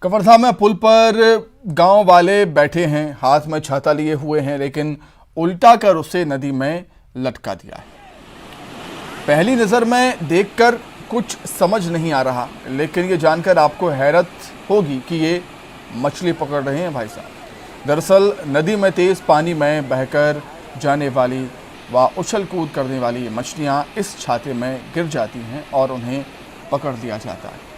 कवर्धा में पुल पर गांव वाले बैठे हैं, हाथ में छाता लिए हुए हैं, लेकिन उल्टा कर उसे नदी में लटका दिया है। पहली नज़र में देखकर कुछ समझ नहीं आ रहा, लेकिन ये जानकर आपको हैरत होगी कि ये मछली पकड़ रहे हैं भाई साहब। दरअसल नदी में तेज़ पानी में बहकर जाने वाली व उछल कूद करने वाली ये मछलियाँ इस छाते में गिर जाती हैं और उन्हें पकड़ लिया जाता है।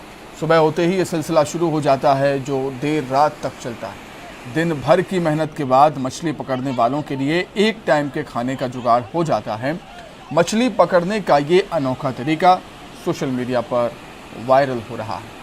सुबह होते ही ये सिलसिला शुरू हो जाता है जो देर रात तक चलता है। दिन भर की मेहनत के बाद मछली पकड़ने वालों के लिए एक टाइम के खाने का जुगाड़ हो जाता है। मछली पकड़ने का ये अनोखा तरीका सोशल मीडिया पर वायरल हो रहा है।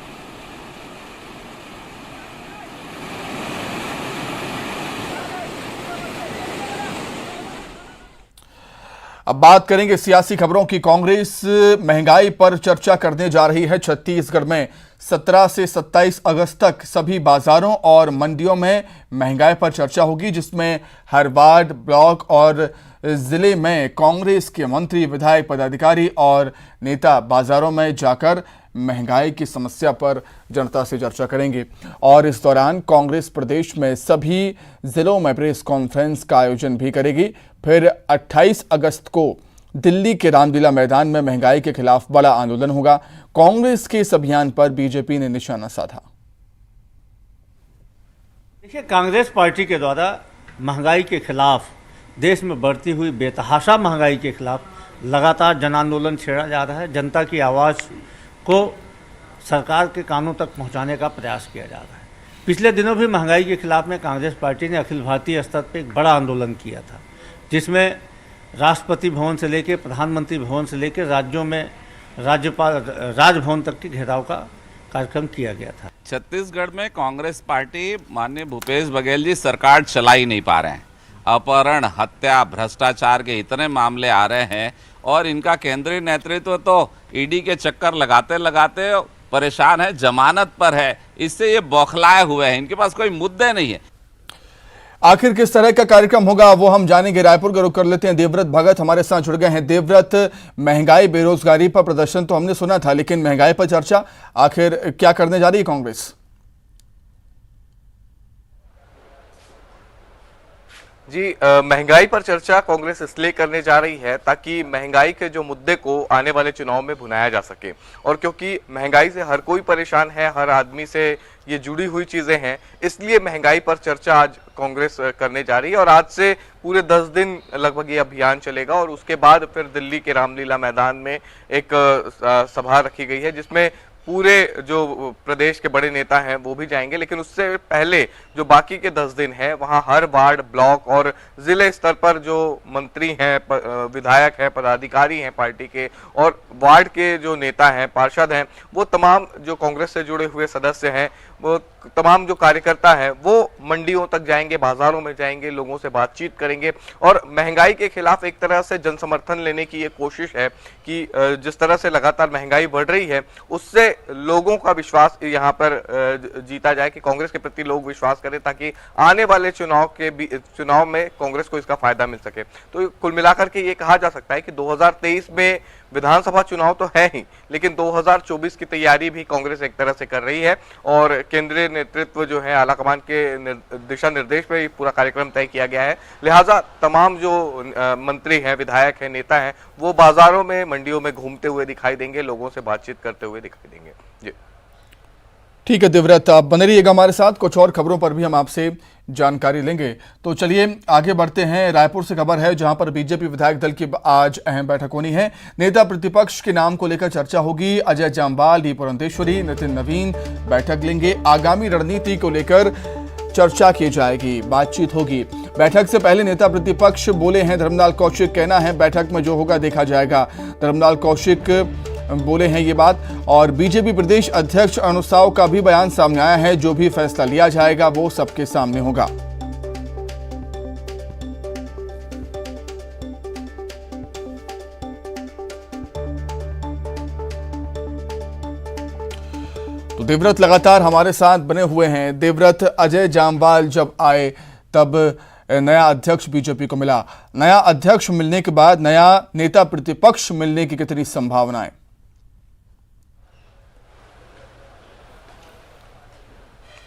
अब बात करेंगे सियासी खबरों की। कांग्रेस महंगाई पर चर्चा करने जा रही है। छत्तीसगढ़ में 17 से 27 अगस्त तक सभी बाजारों और मंडियों में महंगाई पर चर्चा होगी, जिसमें हर वार्ड, ब्लॉक और जिले में कांग्रेस के मंत्री, विधायक, पदाधिकारी और नेता बाजारों में जाकर महंगाई की समस्या पर जनता से चर्चा करेंगे। और इस दौरान कांग्रेस प्रदेश में सभी जिलों में प्रेस कॉन्फ्रेंस का आयोजन भी करेगी। फिर 28 अगस्त को दिल्ली के रामलीला मैदान में महंगाई के खिलाफ बड़ा आंदोलन होगा। कांग्रेस के इस अभियान पर बीजेपी ने निशाना साधा। देखिए, कांग्रेस पार्टी के द्वारा महंगाई के खिलाफ, देश में बढ़ती हुई बेतहाशा महंगाई के खिलाफ लगातार जन आंदोलन छेड़ा जा रहा है। जनता की आवाज़ को सरकार के कानों तक पहुंचाने का प्रयास किया जा रहा है। पिछले दिनों भी महंगाई के खिलाफ में कांग्रेस पार्टी ने अखिल भारतीय स्तर पर एक बड़ा आंदोलन किया था, जिसमें राष्ट्रपति भवन से लेकर प्रधानमंत्री भवन से लेकर राज्यों में राज्यपाल राजभवन तक के घेराव का कार्यक्रम किया गया था। छत्तीसगढ़ में कांग्रेस पार्टी माननीय भूपेश बघेल जी सरकार चला ही नहीं पा रहे हैं। अपहरण, हत्या, भ्रष्टाचार के इतने मामले आ रहे हैं और इनका केंद्रीय नेतृत्व तो ईडी के चक्कर लगाते लगाते परेशान है, जमानत पर है। इससे ये बौखलाए हुए हैं, इनके पास कोई मुद्दे नहीं है। आखिर किस तरह का कार्यक्रम होगा वो हम जानेंगे। रायपुर का रुख कर लेते हैं। देवव्रत भगत हमारे साथ जुड़ गए हैं। देवव्रत, महंगाई, बेरोजगारी पर प्रदर्शन तो हमने सुना था, लेकिन महंगाई पर चर्चा आखिर क्या करने जा रही है कांग्रेस? जी, महंगाई पर चर्चा कांग्रेस इसलिए करने जा रही है ताकि महंगाई के जो मुद्दे को आने वाले चुनाव में भुनाया जा सके। और क्योंकि महंगाई से हर कोई परेशान है, हर आदमी से ये जुड़ी हुई चीजें हैं, इसलिए महंगाई पर चर्चा आज कांग्रेस करने जा रही है। और आज से पूरे 10 दिन लगभग ये अभियान चलेगा और उसके बाद फिर दिल्ली के रामलीला मैदान में एक सभा रखी गई है, जिसमें पूरे जो प्रदेश के बड़े नेता हैं वो भी जाएंगे। लेकिन उससे पहले जो बाकी के 10 दिन है, वहां हर वार्ड, ब्लॉक और जिले स्तर पर जो मंत्री हैं, विधायक हैं, पदाधिकारी हैं पार्टी के, और वार्ड के जो नेता हैं, पार्षद हैं, वो तमाम जो कांग्रेस से जुड़े हुए सदस्य हैं, वो तमाम जो कार्यकर्ता हैं, वो मंडियों तक जाएंगे, बाजारों में जाएंगे, लोगों से बातचीत करेंगे। और महंगाई के खिलाफ एक तरह से जन समर्थन लेने की ये कोशिश है कि जिस तरह से लगातार महंगाई बढ़ रही है, उससे लोगों का विश्वास यहाँ पर जीता जाए, कि कांग्रेस के प्रति लोग विश्वास करें, ताकि आने वाले चुनाव में कांग्रेस को इसका फायदा मिल सके। तो कुल मिलाकर के ये कहा जा सकता है कि 2023 में विधानसभा चुनाव तो है ही, लेकिन 2024 की तैयारी भी कांग्रेस एक तरह से कर रही है। और केंद्रीय नेतृत्व जो है, आलाकमान के दिशा निर्देश पे पूरा कार्यक्रम तय किया गया है। लिहाजा तमाम जो मंत्री हैं, विधायक हैं, नेता हैं, वो बाजारों में, मंडियों में घूमते हुए दिखाई देंगे, लोगों से बातचीत करते हुए दिखाई देंगे। जी ठीक है देवव्रत, आप बने रहिएगा हमारे साथ। कुछ और खबरों पर भी हम आपसे जानकारी लेंगे। तो चलिए आगे बढ़ते हैं। रायपुर से खबर है, जहां पर बीजेपी विधायक दल की आज अहम बैठक होनी है। नेता प्रतिपक्ष के नाम को लेकर चर्चा होगी। अजय जामवाल, डी पुरंदेश्वरी, नितिन नवीन बैठक लेंगे। आगामी रणनीति को लेकर चर्चा की जाएगी, बातचीत होगी। बैठक से पहले नेता प्रतिपक्ष बोले हैं धर्मलाल कौशिक। कहना है बैठक में जो होगा देखा जाएगा। धर्मलाल कौशिक बोले हैं ये बात। और बीजेपी प्रदेश अध्यक्ष अरुण साव का भी बयान सामने आया है, जो भी फैसला लिया जाएगा वो सबके सामने होगा। तो देवव्रत लगातार हमारे साथ बने हुए हैं। देवव्रत, अजय जामवाल जब आए तब नया अध्यक्ष बीजेपी को मिला। नया अध्यक्ष मिलने के बाद नया नेता प्रतिपक्ष मिलने की कितनी संभावनाएं?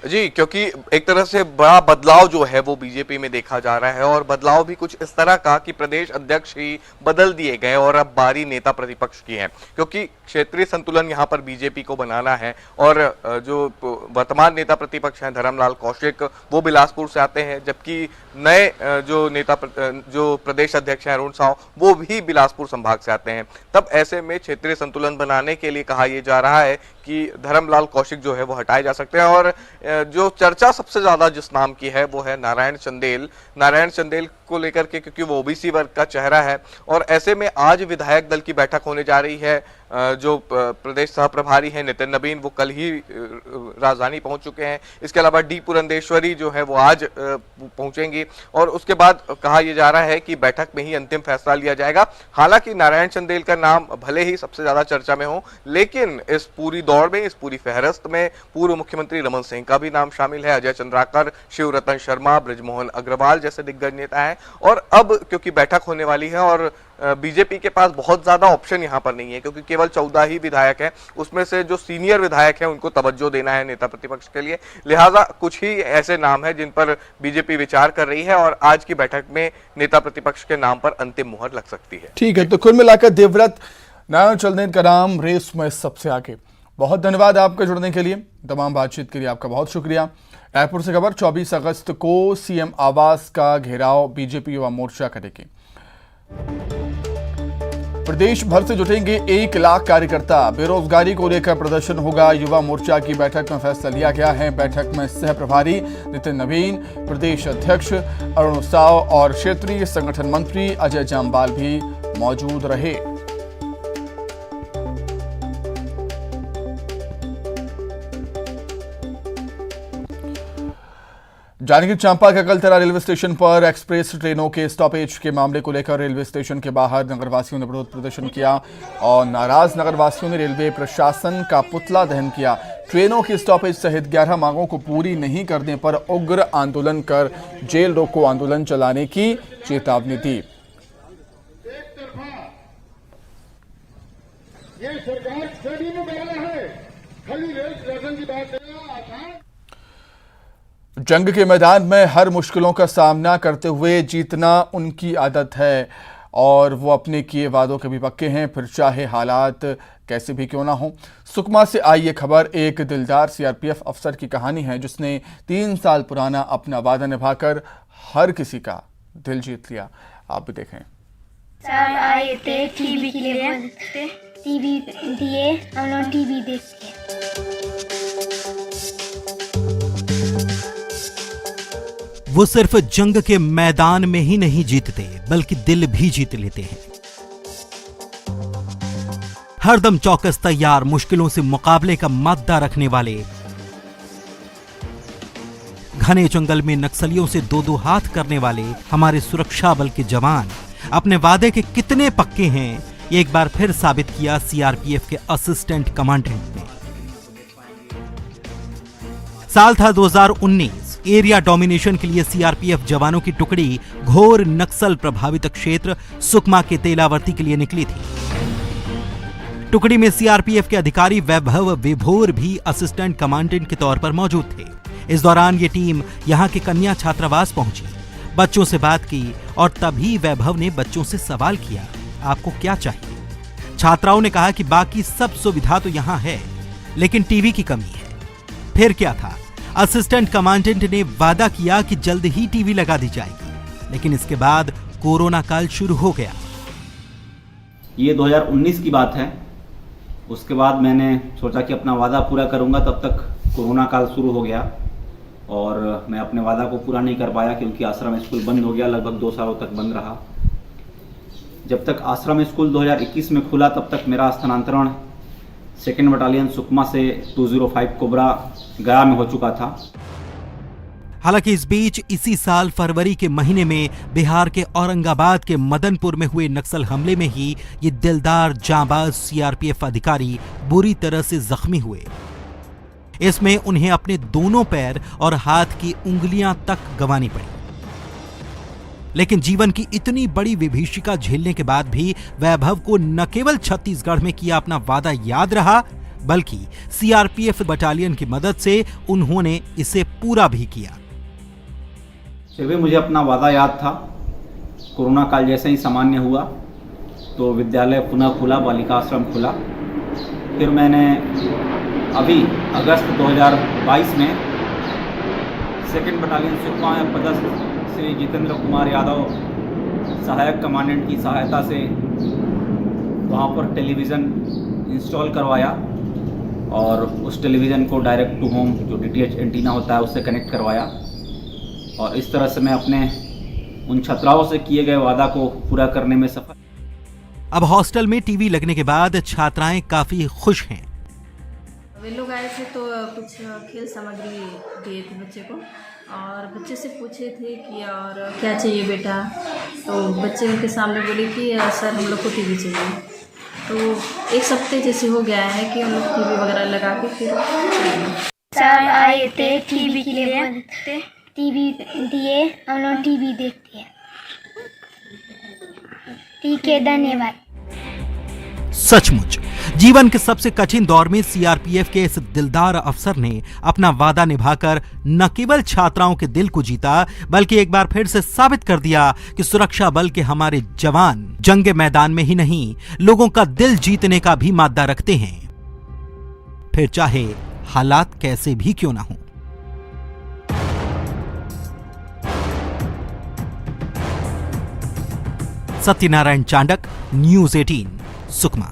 जी, क्योंकि एक तरह से बड़ा बदलाव जो है वो बीजेपी में देखा जा रहा है और बदलाव भी कुछ इस तरह का कि प्रदेश अध्यक्ष ही बदल दिए गए और अब बारी नेता प्रतिपक्ष की है, क्योंकि क्षेत्रीय संतुलन यहाँ पर बीजेपी को बनाना है। और जो वर्तमान नेता प्रतिपक्ष हैं धर्मलाल कौशिक, वो बिलासपुर से आते हैं, जबकि नए जो प्रदेश अध्यक्ष हैं अरुण साव, वो भी बिलासपुर संभाग से आते हैं। तब ऐसे में क्षेत्रीय संतुलन बनाने के लिए कहा यह जा रहा है कि धर्मलाल कौशिक जो है वो हटाए जा सकते हैं। और जो चर्चा सबसे ज्यादा जिस नाम की है वो है नारायण चंदेल को लेकर के, क्योंकि वो ओबीसी वर्ग का चेहरा है। और ऐसे में आज विधायक दल की बैठक होने जा रही है। जो प्रदेश सह प्रभारी हैं नितिन नवीन, वो कल ही राजधानी पहुंच चुके हैं। इसके अलावा डी पुरंदेश्वरी जो है वो आज पहुंचेंगी और उसके बाद कहा यह जा रहा है कि बैठक में ही अंतिम फैसला लिया जाएगा। हालांकि नारायण चंदेल का नाम भले ही सबसे ज्यादा चर्चा में हो, लेकिन इस पूरी दौड़ में, इस पूरी फहरिस्त में पूर्व मुख्यमंत्री रमन सिंह का भी नाम शामिल है, अजय चंद्राकर, शिवरतन शर्मा, बृजमोहन अग्रवाल जैसे दिग्गज नेता हैं। और अब क्योंकि बैठक होने वाली है और बीजेपी के पास बहुत ज्यादा ऑप्शन यहां पर नहीं है, क्योंकि केवल 14 ही विधायक हैं, उसमें से जो सीनियर विधायक हैं उनको तवज्जो देना है नेता प्रतिपक्ष के लिए। लिहाजा कुछ ही ऐसे नाम हैं जिन पर बीजेपी विचार कर रही है और आज की बैठक में नेता प्रतिपक्ष के नाम पर अंतिम मुहर लग सकती है। ठीक है, तो कुल मिलाकर देवव्रत नारायण चंदेल का नाम रेस में सबसे आगे। बहुत धन्यवाद आपके जुड़ने के लिए, तमाम बातचीत के लिए आपका बहुत शुक्रिया। रायपुर से खबर, 24 अगस्त को सीएम आवास का घेराव बीजेपी युवा मोर्चा करेगी। प्रदेश भर से जुटेंगे 1 लाख कार्यकर्ता, बेरोजगारी को लेकर प्रदर्शन होगा। युवा मोर्चा की बैठक में फैसला लिया गया है। बैठक में सह प्रभारी नितिन नवीन, प्रदेश अध्यक्ष अरुण साव और क्षेत्रीय संगठन मंत्री अजय जामवाल भी मौजूद रहे। जांजगीर चांपा के अकलतरा रेलवे स्टेशन पर एक्सप्रेस ट्रेनों के स्टॉपेज के मामले को लेकर रेलवे स्टेशन के बाहर नगरवासियों ने विरोध प्रदर्शन किया और नाराज नगरवासियों ने रेलवे प्रशासन का पुतला दहन किया। ट्रेनों की स्टॉपेज सहित 11 मांगों को पूरी नहीं करने पर उग्र आंदोलन कर जेल रोको आंदोलन चलाने की चेतावनी दी। ये सरकार स्टेडियम में कर रहा है, खाली रेल स्टेशन की बात है। जंग के मैदान में हर मुश्किलों का सामना करते हुए जीतना उनकी आदत है और वो अपने किए वादों के भी पक्के हैं, फिर चाहे हालात कैसे भी क्यों ना हो। सुकमा से आई ये खबर एक दिलदार सीआरपीएफ अफसर की कहानी है, जिसने 3 साल पुराना अपना वादा निभाकर हर किसी का दिल जीत लिया। आप भी देखें। सर आए थे टीवी के लिए, टीवी दिए, हम लोग टीवी देखते। वो सिर्फ जंग के मैदान में ही नहीं जीतते, बल्कि दिल भी जीत लेते हैं। हरदम चौकस तैयार, मुश्किलों से मुकाबले का माद्दा रखने वाले, घने जंगल में नक्सलियों से 2-2 हाथ करने वाले हमारे सुरक्षा बल के जवान अपने वादे के कितने पक्के हैं, ये एक बार फिर साबित किया सीआरपीएफ के असिस्टेंट कमांडेंट ने। साल था 2019। एरिया डोमिनेशन के लिए सीआरपीएफ जवानों की टुकड़ी घोर नक्सल प्रभावित क्षेत्र सुकमा के तेलावर्ती के लिए निकली थी। टुकड़ी में सीआरपीएफ के अधिकारी वैभव विभोर भी असिस्टेंट कमांडेंट के तौर पर मौजूद थे। इस दौरान ये टीम यहां के कन्या छात्रावास पहुंची, बच्चों से बात की और तभी वैभव ने बच्चों से सवाल किया, आपको क्या चाहिए? छात्राओं ने कहा कि बाकी सब सुविधा तो यहां है, लेकिन टीवी की कमी है। फिर क्या था, असिस्टेंट कमांडेंट ने वादा किया कि जल्द ही टीवी लगा दी जाएगी, लेकिन इसके बाद कोरोना काल शुरू हो गया। ये 2019 की बात है। उसके बाद मैंने सोचा कि अपना वादा पूरा करूंगा, तब तक कोरोना काल शुरू हो गया और मैं अपने वादा को पूरा नहीं कर पाया, क्योंकि आश्रम स्कूल बंद हो गया। लगभग 2 सालों तक बंद रहा। जब तक आश्रम स्कूल 2021 में खुला, तब तक मेरा स्थानांतरण 2nd बटालियन सुकमा से 205 कोबरा गया में हो चुका था। हालांकि इस बीच इसी साल फरवरी के महीने में बिहार के औरंगाबाद के मदनपुर में हुए नक्सल हमले में ही ये दिलदार जांबाज सीआरपीएफ अधिकारी बुरी तरह से जख्मी हुए। इसमें उन्हें अपने दोनों पैर और हाथ की उंगलियां तक गंवानी पड़ी। लेकिन जीवन की इतनी बड़ी विभीषिका झेलने के बाद भी वैभव को न केवल छत्तीसगढ़ में किया अपना वादा याद रहा, बल्कि सीआरपीएफ बटालियन की मदद से उन्होंने इसे पूरा भी किया। फिर भी मुझे अपना वादा याद था। कोरोना काल जैसे ही सामान्य हुआ तो विद्यालय पुनः खुला, बालिका आश्रम खुला। फिर मैंने अभी अगस्त 2022 में 2nd बटालियन सुकमा में पदस्थ श्री जितेंद्र कुमार यादव सहायक कमांडेंट की सहायता से वहाँ पर टेलीविज़न इंस्टॉल करवाया और उस टेलीविज़न को डायरेक्ट टू होम जो डीटीएच एंटीना होता है उससे कनेक्ट करवाया और इस तरह से मैं अपने उन छात्राओं से किए गए वादा को पूरा करने में सफल। अब हॉस्टल में टीवी लगने के बाद छात्राएं काफी खुश हैं। वे लोग आए थे तो कुछ खेल सामग्री दिए थे बच्चे को और बच्चे से पूछे थे कि और क्या चाहिए बेटा, तो बच्चे उनके सामने बोले कि सर हम लोग को टीवी चाहिए। तो 1 हफ्ते जैसे हो गया है कि हम लोग टीवी वगैरह लगा के फिर सर आए थे टीवी के लिए, टीवी दिए, हम लोग टीवी देखते हैं। ठीक है, धन्यवाद। सचमुच जीवन के सबसे कठिन दौर में सीआरपीएफ के इस दिलदार अफसर ने अपना वादा निभाकर न केवल छात्राओं के दिल को जीता बल्कि एक बार फिर से साबित कर दिया कि सुरक्षा बल के हमारे जवान जंग मैदान में ही नहीं, लोगों का दिल जीतने का भी मादा रखते हैं, फिर चाहे हालात कैसे भी क्यों ना हो। सत्यनारायण चांडक, न्यूज़ 18, सुकमा।